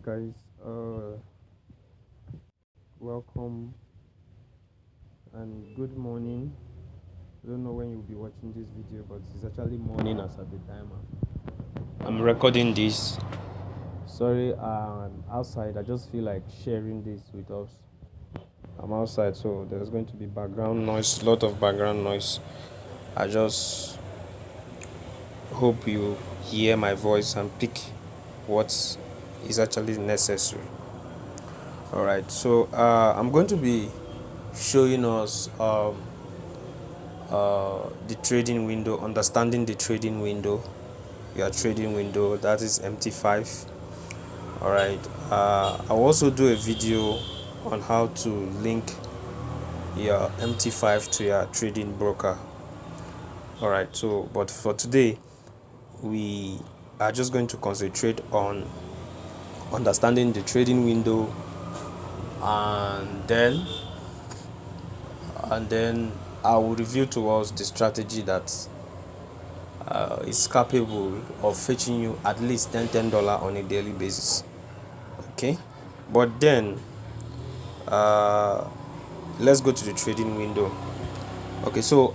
Guys, welcome and good morning. I don't know when you'll be watching this video, but it's actually morning as at the time I'm recording this. Sorry, I'm outside. I just feel like sharing this with us. I'm outside, so there's going to be background noise, lot of background noise. I just hope you hear my voice and pick what is actually necessary. All right, so I'm going to be showing us the trading window, understanding the trading window, your trading window, that is MT5. All right, I'll also do a video on how to link your MT5 to your trading broker. All right, so but for today we are just going to concentrate on understanding the trading window, and then I will reveal to us the strategy that is capable of fetching you at least $10 on a daily basis. Okay, but then uh, let's go to the trading window. Okay, so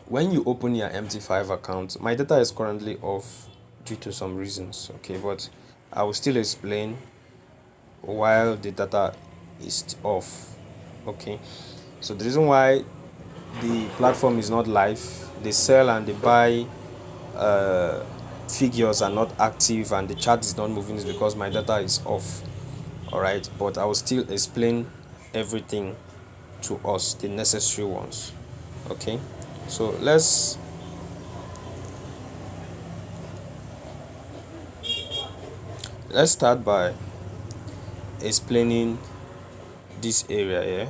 when you open your MT5 account, my data is currently off due to some reasons. Okay, but I will still explain while the data is off. Okay, so the reason why the platform is not live, the sell and the buy figures are not active and the chart is not moving is because my data is off. All right, but I will still explain everything to us, the necessary ones. Okay, so let's start by explaining this area here.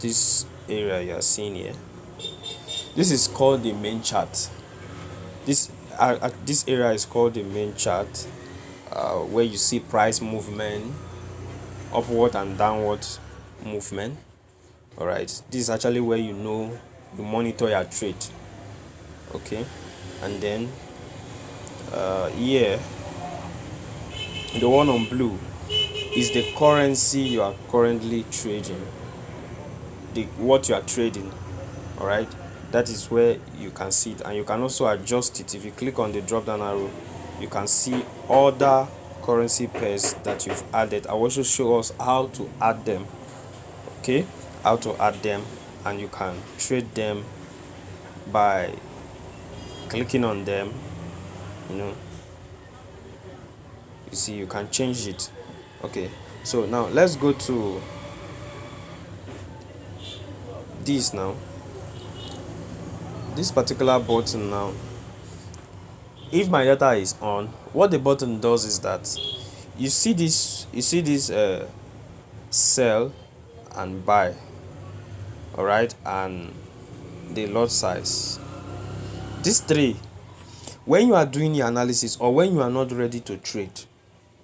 This area you are seeing here, this is called the main chart. This area is called the main chart, where you see price movement, upward and downward movement. All right, this is actually where you monitor your trade. Okay, and then here, the one on blue is the currency you are currently trading, the what you are trading. All right, that is where you can see it, and you can also adjust it. If you click on the drop down arrow, you can see other currency pairs that you've added. I will also show us how to add them. Okay, how to add them, and you can trade them by clicking on them. You know, you see, you can change it. Okay, so now let's go to this now. This particular button now, if my data is on, what the button does is that you see this sell and buy. All right, and the lot size, these three, when you are doing your analysis or when you are not ready to trade,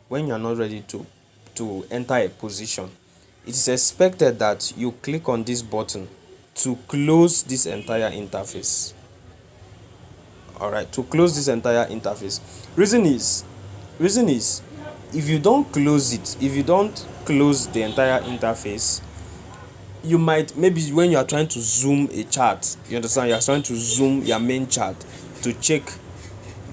when you are not ready to enter a position, it is expected that you click on this button to close this entire interface. All right, to close this entire interface. Reason is if you don't close it, if you don't close the entire interface, you might, maybe when you are trying to zoom a chart, you understand, you are trying to zoom your main chart to check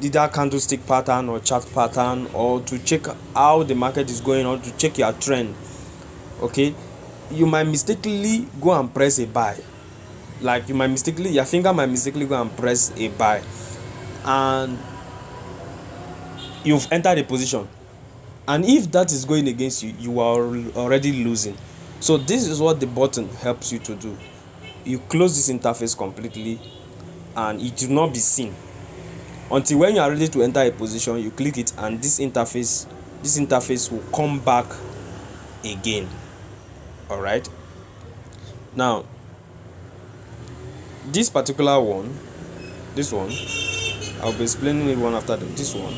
either candlestick pattern or chart pattern, or to check how the market is going on, to check your trend. Okay, you might mistakenly go and press a buy, like your finger might mistakenly go and press a buy, and you've entered a position, and if that is going against you, you are already losing. So this is what the button helps you to do. You close this interface completely, and it will not be seen until when you are ready to enter a position. You click it, and this interface will come back again. All right, now this particular one, this one, I'll be explaining it one after this one.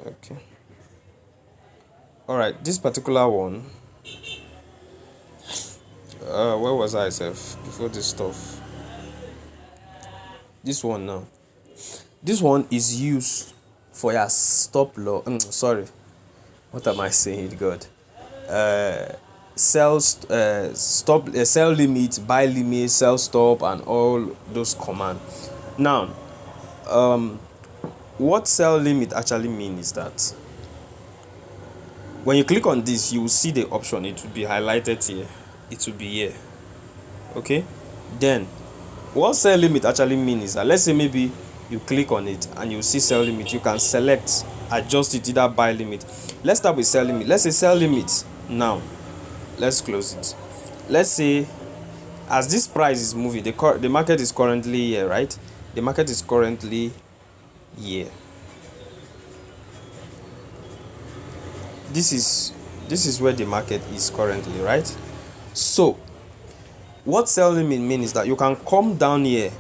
Okay, All right, this particular one, where was I, self, before this stuff? This one now. This one is used for your stop loss. Sorry, what am I saying, God? Sell, stop, sell limit, buy limit, sell stop, and all those commands. Now, what sell limit actually means is that when you click on this, you will see the option. It will be highlighted here. It will be here. Okay. Then, what sell limit actually means is that, let's say maybe you click on it and you see sell limit. You can select, adjust it, either buy limit. Let's start with sell limit. Let's say sell limit now. Let's close it. Let's say as this price is moving, the market is currently here, right? The market is currently here. This is where the market is currently, right? So what sell limit means is that you can come down here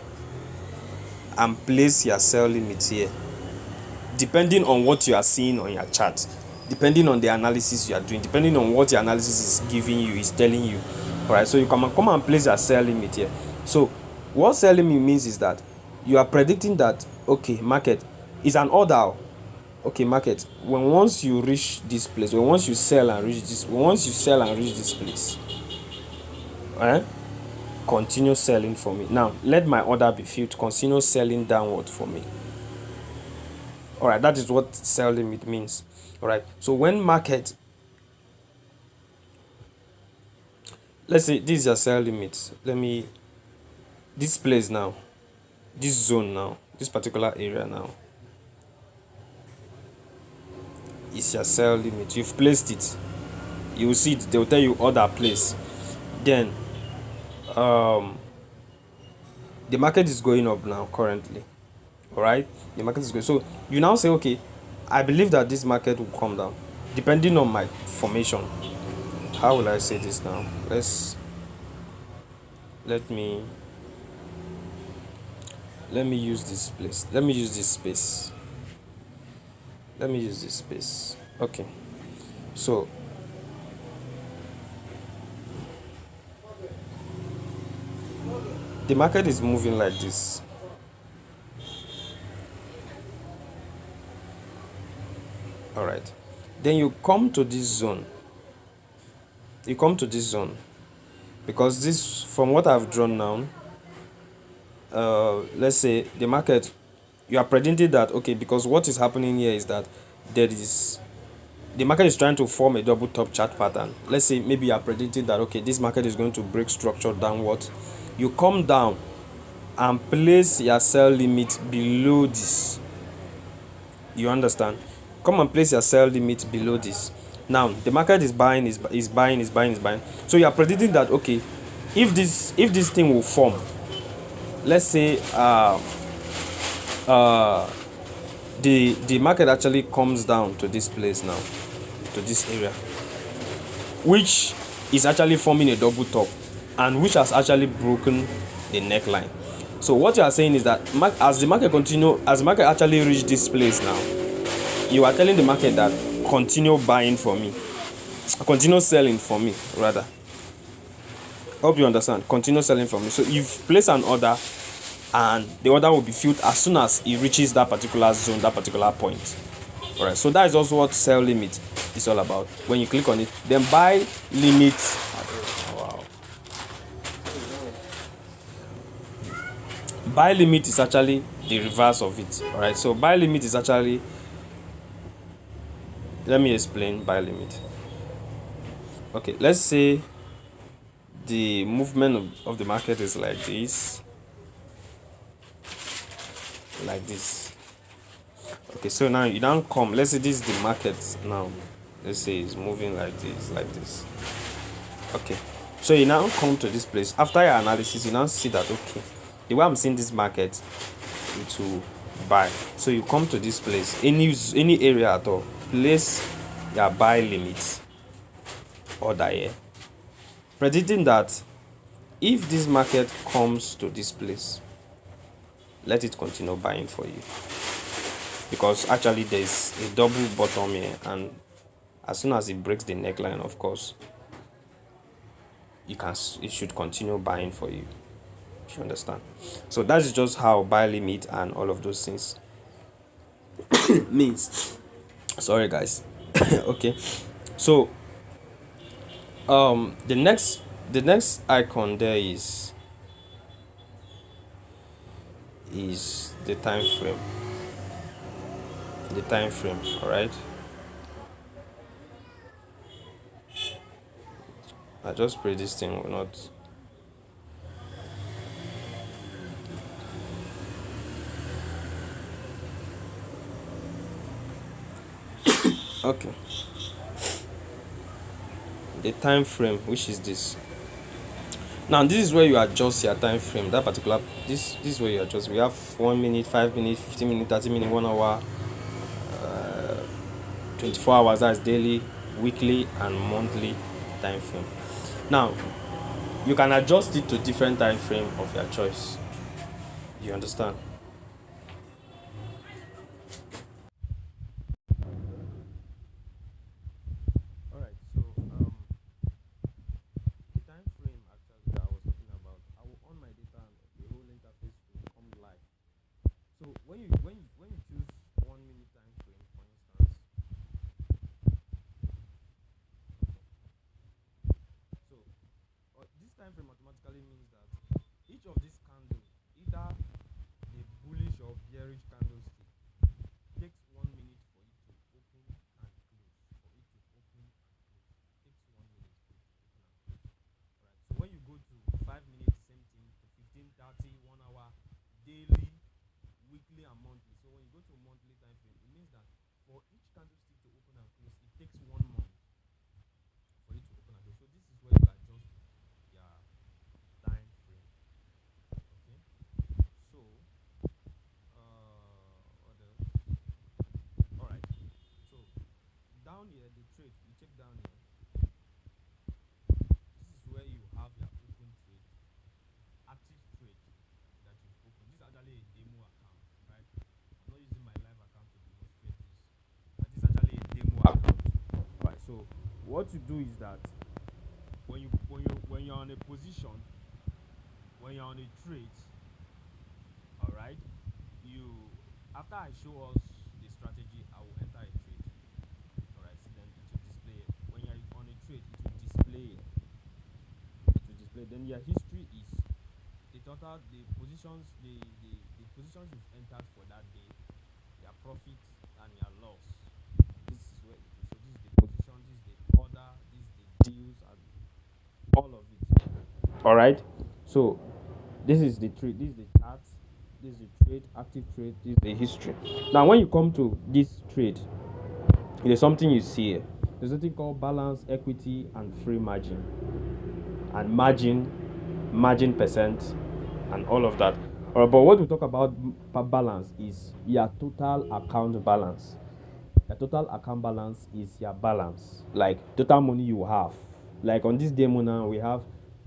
and place your sell limit here, depending on what you are seeing on your chart, depending on the analysis you are doing, depending on what your analysis is giving you, is telling you. All right, so you can come and place your sell limit here. So what sell limit means is that you are predicting that, okay, market is an order. Okay, market, once you reach this place, once you sell and reach this place, continue selling for me. Now let my order be filled, continue selling downward for me. All right, that is what sell limit means. All right, so when market, let's say this is your sell limit, this place now, this zone now, this particular area now is your sell limit. You've placed it, you will see it, they will tell you order place. Then the market is going up now currently. All right, the market is going, so you now say, okay, I believe that this market will come down depending on my formation. How will I say this now? Let me use this place, let me use this space. Okay, so the market is moving like this. All right, then you come to this zone, because this, from what I've drawn now, let's say the market, you are predicting that, okay, because what is happening here is that the market is trying to form a double top chart pattern. Let's say maybe you are predicting that, okay, this market is going to break structure downwards. You come down and place your sell limit below this. You understand? Come and place your sell limit below this. Now the market is buying. So you are predicting that, okay, if this thing will form, let's say the market actually comes down to this place now, to this area, which is actually forming a double top and which has actually broken the neckline. So what you are saying is that as the market actually reach this place now, you are telling the market that continue buying for me, continue selling for me, rather. Hope you understand. Continue selling for me. So you've placed an order and the order will be filled as soon as it reaches that particular zone, that particular point. All right, so that is also what sell limit is all about. When you click on it, then buy limit. Wow. Buy limit is actually the reverse of it. All right, so buy limit is actually, let me explain buy limit. Okay, let's say the movement of the market is like this. Okay, so now you don't come, let's say this is the market now, let's say it's moving like this. Okay, so you now come to this place. After your analysis, you now see that, okay, the way I'm seeing this market, it will buy. So you come to this place, any area at all, place your buy limit order here, predicting that if this market comes to this place, let it continue buying for you, because actually there's a double bottom here and As soon as it breaks the neckline, of course, it should continue buying for you. You understand? So that is just how buy limit and all of those things means. Sorry, guys. Okay. So the next icon there is the time frame. The time frame. All right. I just pray this thing will not. Okay. The time frame, which is this. Now this is where you adjust your time frame. That particular this is where you adjust. We have 1 minute, 5 minutes, 15 minutes, 30 minutes, 1 hour, 24 hours. That's daily, weekly, and monthly time frame. Now you can adjust it to different time frame of your choice. You understand? All right. So the time frame actually that I was talking about, I will on my data and the whole interface will come live. So when you choose 1 minute time frame, for instance, so this time frame automatically means that each of these candles, either a bullish or bearish candlestick, takes 1 minute for it to open and close. For it to open and close, takes 1 minute for it to open and close. Alright. So when you go to 5 minutes, same thing, to 15, 30, 1 hour, daily, weekly, and monthly. So when you go to monthly time frame, it means that for each candlestick to open and close, it takes 1 month for it to open and close. So this is where you adjust your time frame. Okay. So what else? All right. So down here, the trade. You check down here. This is where you have your open trade, active trade that you've opened. This is actually a demo account, right? I'm not using my live account to demonstrate this. This is actually a demo account, right? So what you do is that when you're on a position, when you're on a trade, all right, you after I show us the strategy, I will enter a trade. All right, so then it will display it. When you're on a trade, it will display it. It will display. Then your history is the total, the positions, the positions you've entered for that day, your profit and your loss. This is where it is. So this is the position, this is the order, this is the deals, and all of it. All right. So this is the trade. This is the chart. This is the trade, active trade. This is the history. Now, when you come to this trade, there's something you see here. There's something called balance, equity, and free margin, and margin percent, and all of that. All right, but what we talk about balance is your total account balance. Your total account balance is your balance, like total money you have. Like on this demo now, we have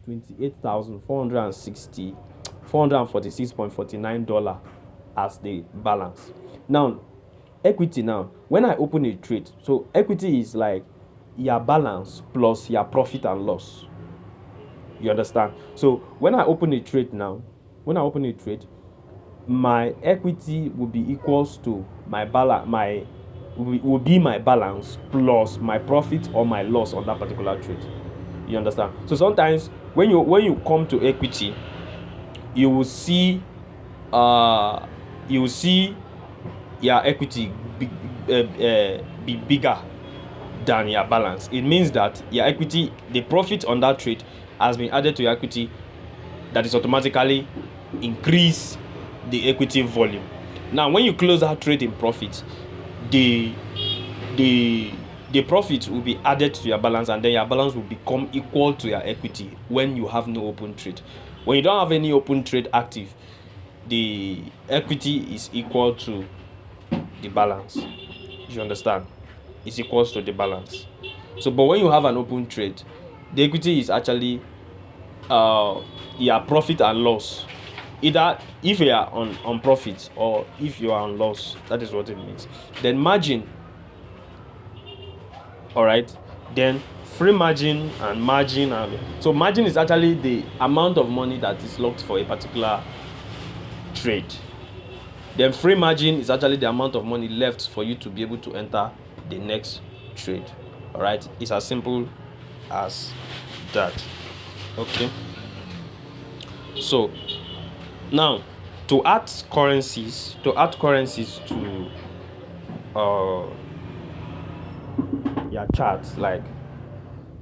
28,460 $446.49 as the balance. Now, equity now, when I open a trade, so equity is like your balance plus your profit and loss. You understand? So when I open a trade now, my equity will be equals to my balance, will be my balance plus my profit or my loss on that particular trade. You understand? So sometimes when you come to equity, you will see uh you will see your equity be bigger than your balance. It means that your equity, the profit on that trade has been added to your equity, that is automatically increase the equity volume. Now when you close that trade in profit, the the the profit will be added to your balance, and then your balance will become equal to your equity when you have no open trade. When you don't have any open trade active, the equity is equal to the balance. You understand? It's equals to the balance. So but when you have an open trade, the equity is actually your profit and loss. Either if you are on profit or if you are on loss, that is what it means. Then margin All right. Then free margin and margin. So margin is actually the amount of money that is locked for a particular trade. Then free margin is actually the amount of money left for you to be able to enter the next trade. All right. It's as simple as that. Okay. So now to add currencies to uh your charts, like,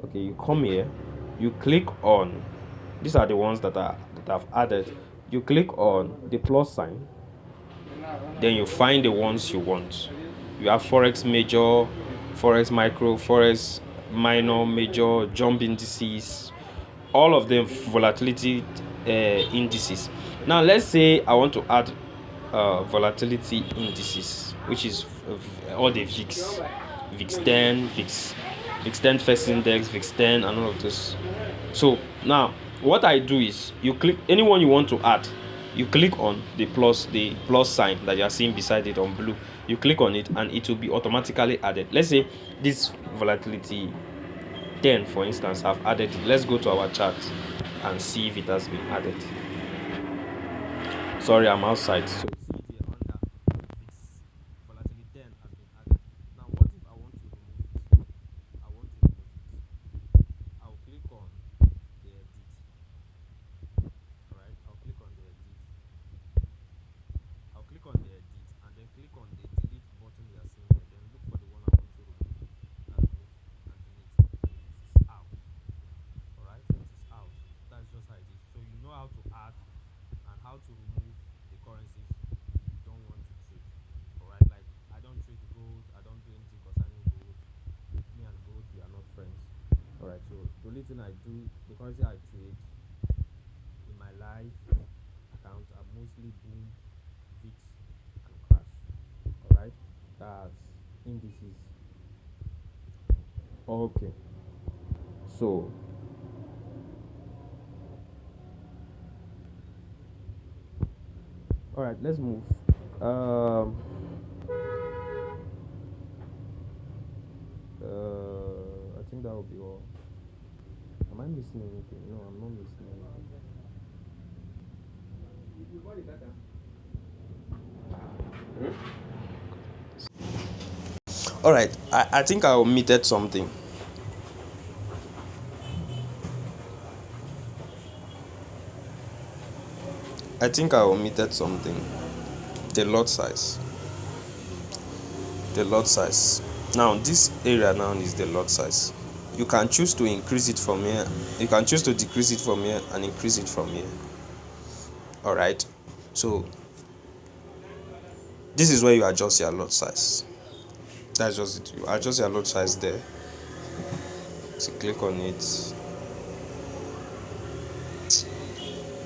okay, you come here, you click on, these are the ones that I've added. You click on the plus sign, then you find the ones you want. You have Forex major, Forex micro, Forex minor, major, jump indices, all of them volatility indices. Now let's say I want to add volatility indices, which is all the VIX 10, VIX 10 first index, VIX 10, and all of this. So now what I do is, you click anyone you want to add, you click on the plus sign that you are seeing beside it on blue. You click on it and it will be automatically added. Let's say this volatility 10, for instance, I've added it. Let's go to our chart and see if it has been added. Sorry, I'm outside. So see it here under VIX volatility 10 has been added. Now what if I want to remove it? I want to remove it. I'll click on the edit. Alright, I'll click on the edit. I'll click on the edit and then click on the delete button you are seeing here. Then look for the one I want to remove and remove and delete. It is out. Alright, it is out. That's just how it is. So you know how to add and how to remove the currencies you don't want to trade. Alright, like I don't trade gold, I don't do anything concerning gold. Me and gold, we are not friends. Alright, so the only thing I do, the currency I trade in my life account are mostly boom, VIX, and crash. Alright, that's indices. Okay, so all right, let's move. Um, I think that will be all. Am I missing anything? No, I'm not missing anything. All right, I think I omitted something. I think I omitted something. The lot size. The lot size. Now, this area now is the lot size. You can choose to increase it from here. You can choose to decrease it from here and increase it from here. All right. So this is where you adjust your lot size. That's just it. You adjust your lot size there. So click on it.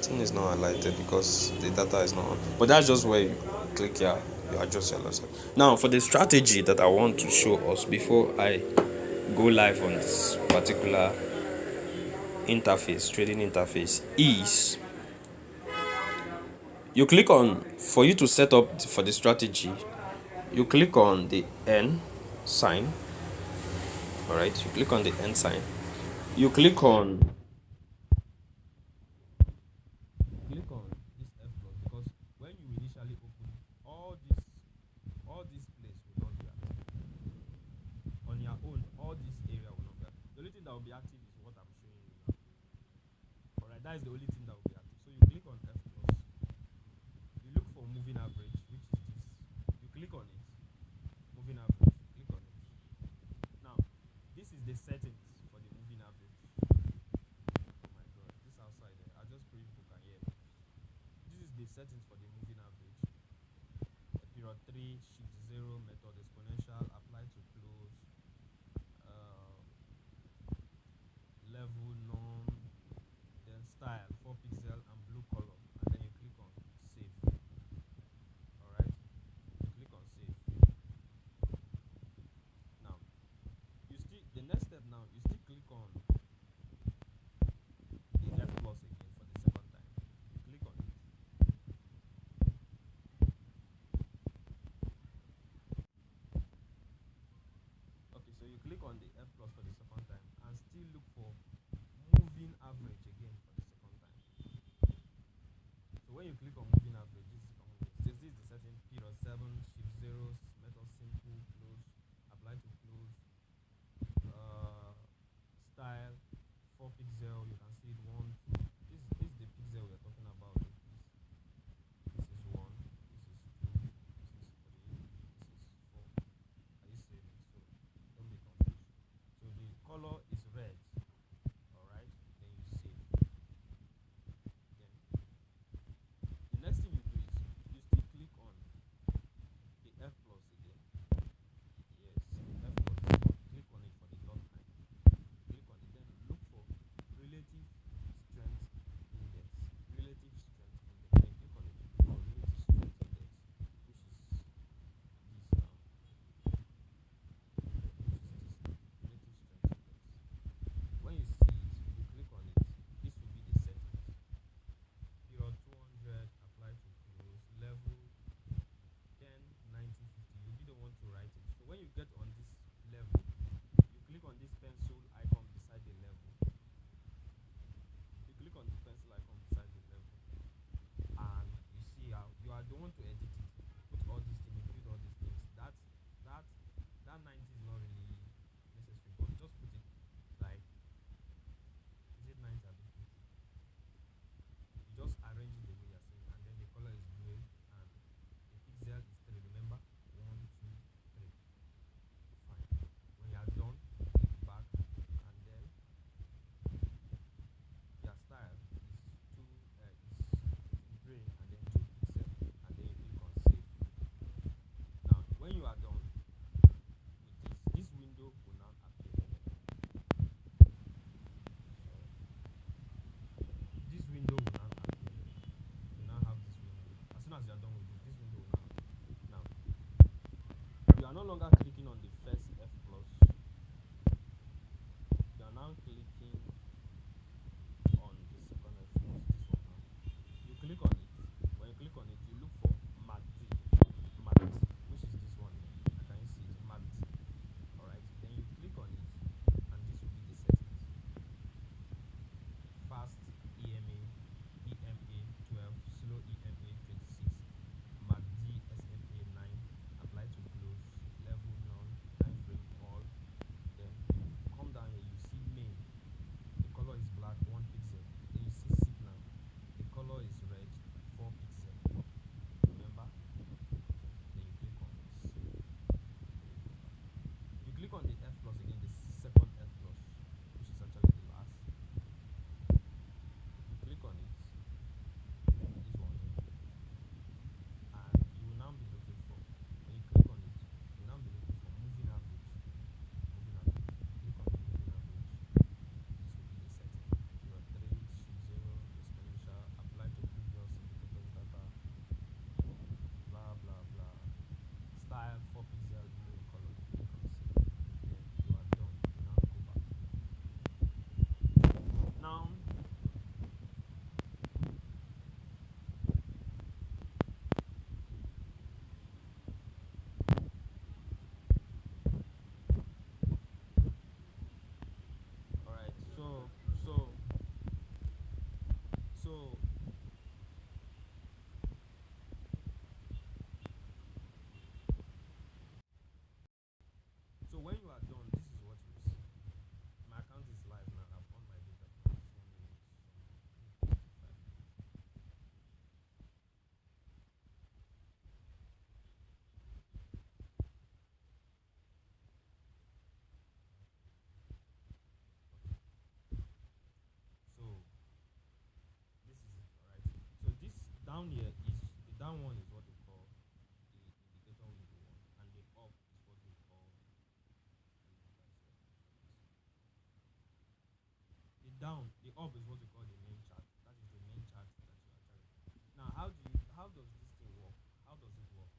Thing is not highlighted because the data is not on. But that's just where you click here. You adjust your lot size. Now for the strategy that I want to show us before I go live on this particular interface, trading interface, is you click on, for you to set up for the strategy, you click on the N sign. All right, you click on the N sign. You click on this F plus, because when you initially open, all this place will not be active on your own. All this area will not be active. The only thing that will be active is what I'm showing you now. All right, that is the only thing that will be active. So you click on F plus. You look for moving average, which is this. You click on it. Moving average. Click on it. Now, this is the settings for the moving average. Oh my god, this outside there. I just pray people can hear me. This is the settings for the moving average. Period 3, shift 0, method exponential, apply to close, level, norm, then style, 4 pixel and blue color, and then you click on save. Alright, you click on save. Now, the next step now, you still click on the F plus again for the second time. You click on it. you click on moving average, this is the setting period 7, shift 0, method simple, close, apply to close, style 4 pixel, you can see it 1, 2. This is the pixel we are talking about. This is 1, this is 2, this is 3, this is 4. Are you seeing it? So don't be confused. So the color is red. Alright, then you save. Then the next thing you do is you still click on the F plus again. Yes, F plus. Click on it for the third time. Click on it, then look for relative strength index. Relative strength index. Then click on it. Look for relative strength index, which is this now. Which is this now. Relative strength index. When you see it, you click on it. This will be the settings. Period 200, apply to close, level 10, 90, 50. You'll be the one to write it. So when you get on this level, you click on this pencil icon beside the level. You click on the pencil icon beside the level, and you see how you are the one to edit it. Put all these things, include all these things. That that 90 is not really necessary, but just put it like, is it 90 or 50? You just arrange it the way you're saying, and then the color is gray, and the pixel is 3. Remember, 1, 2, 3. Fine. When you are done, click back, and then your style is gray, and then 2 pixel, and then you click on save. Now, when you are done with this window will now appear. So this window will now appear. You now have this window. As soon as you are done with this window will now appear. Now, you are no longer clicking on the first F plus. You are now clicking on the second F plus. This one now. You click on it. When you click on it, you look for Mat D, which is this one here. Can you see it? Mat D. Alright. Then you click on it, and this will be the settings. Fast EMA 12, slow EMA 26, Mat D SMA 9, apply to close, level none, time frame all. Then come down here, you see main, the color is black, 1 pixel. Then you see signal, the color is red, 4 pixel. Remember? Then you click on save. You click on the F plus again, the second F plus, which is actually the last. You click on it, this one here, and you will now be looking for, when you click on it, you will now be looking for moving average. Moving average. Click on the moving average. This will be the setting. Period 3, shift 0, exponential, apply to previous indicators data, blah blah blah. Style 4 pixel, blue in color. Click on save. Then you are done. You now go back. Now alright, so when you are done, this is what you see. My account is live now. I've on my data. This one is 5 minutes. So this is it, alright. So this down here is the down one is what we call the indicator window one, and the up is what we call the up is what we call the main chart. That is the main chart that you actually. Now, how does this thing work? How does it work?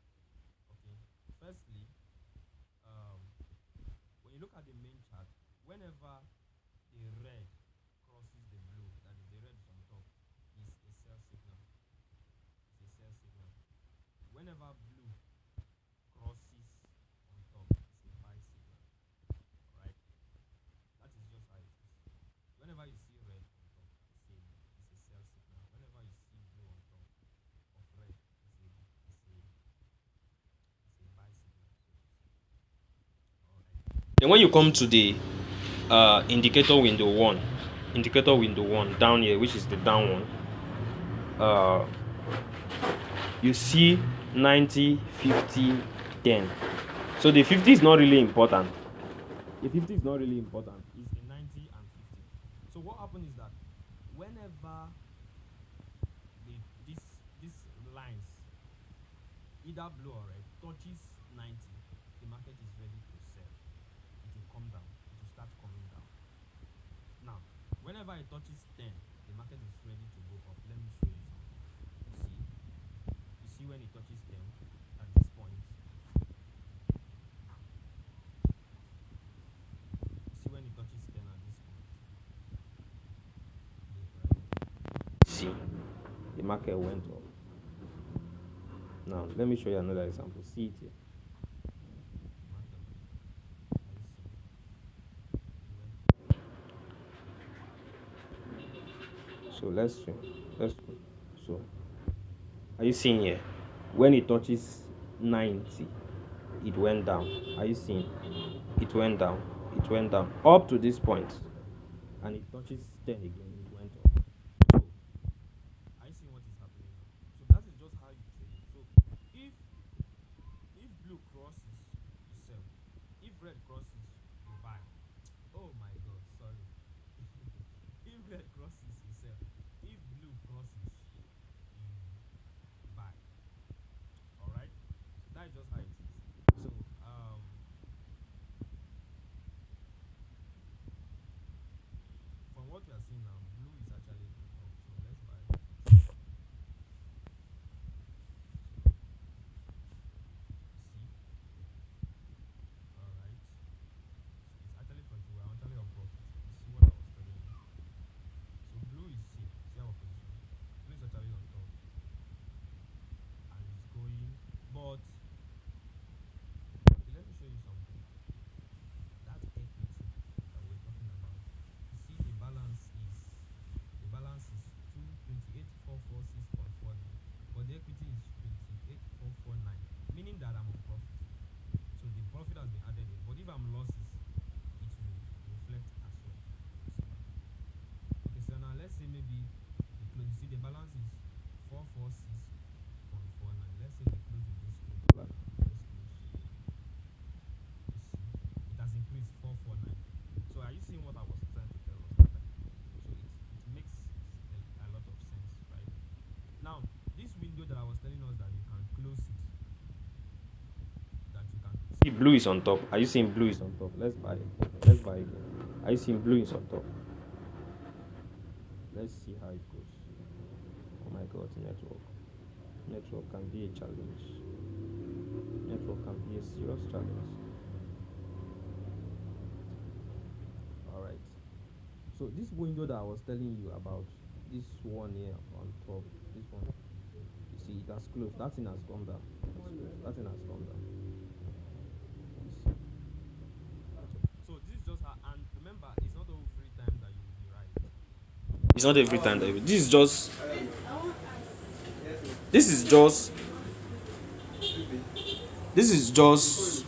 Okay. Firstly, when you look at the main chart, whenever the red crosses the blue, that is the red is on top, is a sell signal. It's a sell signal. Whenever blue crosses on top, it's a buy signal. Right? That is just how it is. Whenever you see red on top, it's a sell signal. Whenever you see blue on top, Then when you come to the indicator window one down here, which is the down one, uh, you see 90, 50, 10. So the 50 is not really important. The 50 is not really important. It's the 90 and 50. So what happens is that whenever this lines, either blue or red, touches 90, the market is ready to sell. It will come down. It will start coming down. Now, whenever it touches 10, the market is ready to go up. Let me show you something. You see when it touches 10 at this point. You see when it touches 10 at this point. Yeah, right? See, the market went up. Now, let me show you another example. See it here. So let's see. So are you seeing here? When it touches 90, it went down. Are you seeing? It went down. It went down up to this point, and it touches 10 again. It went up. So are you seeing what is happening now? So that is just how you trade it. So if blue crosses, you sell. If red crosses, you buy. Oh my God, sorry. If red crosses, you sell. If blue crosses, you buy. All right. So that is just how it is. So from what we are seeing now, blue is actually on top. So let's buy. See. All right. It's actually 40. We're actually on profit. You see what I was telling you. So blue is see our position. Blue is actually on top, and it's going. But okay, let me show you something. That equity that we're talking about. You see the balance is 228,446.49, but the equity is 28,449, meaning that I'm on profit. So the profit has been added in. But if I'm losses, it will reflect as well. Okay, so now let's say maybe the close. You see the balance is 446.49. Let's say we close with this $2. Let's close. You see, it has increased 449. So are you seeing what I was trying to tell us that time? So it makes a lot of sense, right? Now, this window that I was telling us that you can close it, that you can see blue is on top. Are you seeing blue is on top? Let's buy it. Let's buy it again. Are you seeing blue is on top? Let's see how it goes. Oh my God, network can be a challenge. Network can be a serious challenge. All right. So this window that I was telling you about, this one here on top, this one, you see it has closed. That thing has gone down. That thing has gone down. You see. So this is just how, and remember, it's not every time that you will be right. It's not every time that you will. This is just this is just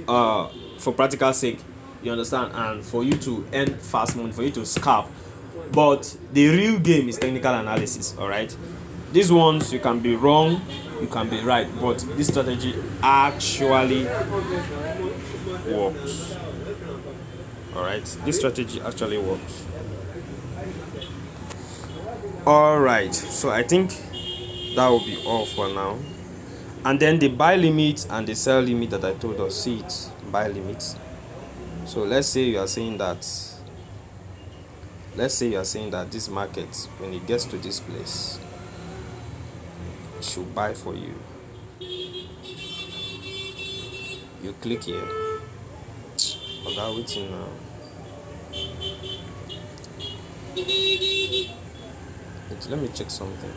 for practical sake, you understand, and for you to earn fast money, for you to scalp. But the real game is technical analysis. All right, these ones you can be wrong, you can be right, but this strategy actually works. All right, this strategy actually works. All right, so I think that will be all for now. And then the buy limit and the sell limit that I told us, see it, buy limit. So let's say you are saying that this market, when it gets to this place, it should buy for you. You click here. Okay, waiting now. Let me check something.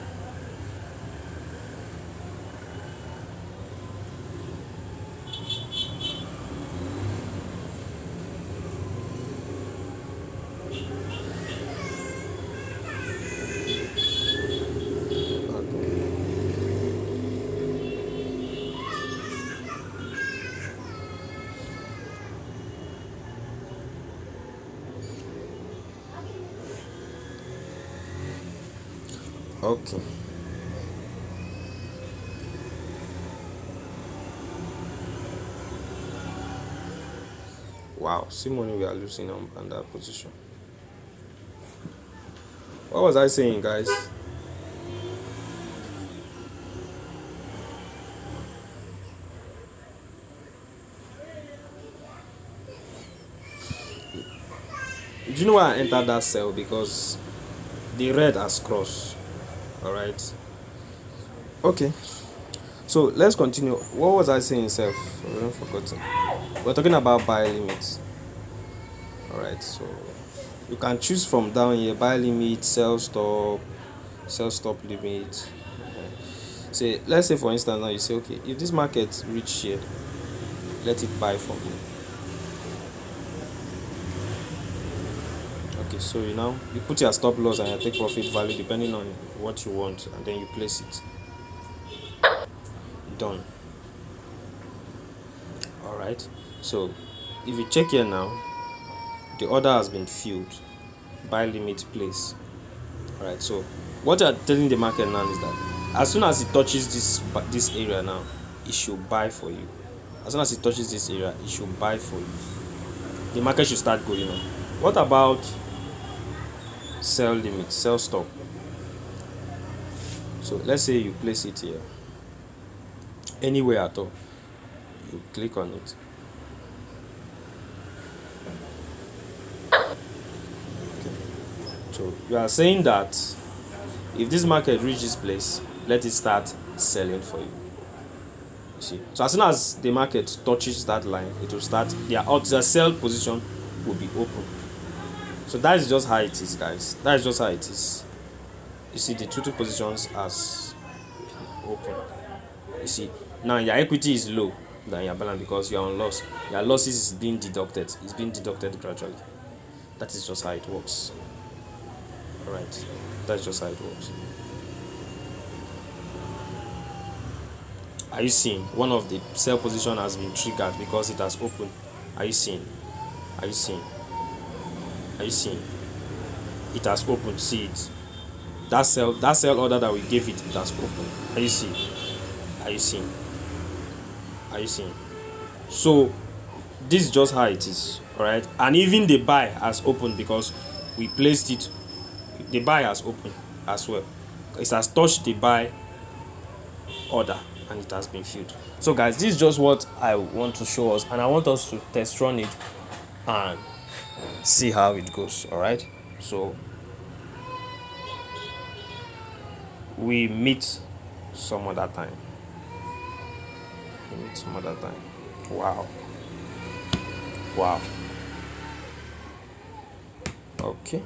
Okay. Wow, see money we are losing on that position. What was I saying, guys? Do you know why I entered that cell? Because the red has crossed. All right. Okay. So let's continue. What was I saying, self? I haven't forgotten. We're talking about buy limits. All right. So you can choose from down here: buy limit, sell stop limit. Say, let's say for instance, now you say, okay, if this market reach here, let it buy from me. Okay, so you put your stop loss and your take profit value depending on what you want, and then you place it. Done. All right. So if you check here now, the order has been filled. Buy limit place. All right. So what you are telling the market now is that as soon as it touches this area now, it should buy for you. As soon as it touches this area, it should buy for you. The market should start going on. What about sell limit, sell stop? So let's say you place it here, anywhere at all. You click on it. So you are saying that if this market reaches this place, let it start selling for you. You see. So as soon as the market touches that line, it will start. Their sell position will be open. So that is just how it is, guys. That is just how it is. You see, the two positions as open. You see, now your equity is low than your balance because you are on loss. Your losses is being deducted. It's being deducted gradually. That is just how it works. All right. That's just how it works. Are you seeing? One of the sell position has been triggered because it has opened. Are you seeing? Are you seeing? Are you seeing? It has opened. See it. That sell order that we gave it, it has opened. Are you seeing? Are you seeing? Are you seeing? So this is just how it is. Alright. And even the buy has opened because we placed it. The buy has opened as well. It has touched the buy order and it has been filled. So guys, this is just what I want to show us, and I want us to test run it and see how it goes. All right, so we meet some other time. We meet some other time. Wow. Okay.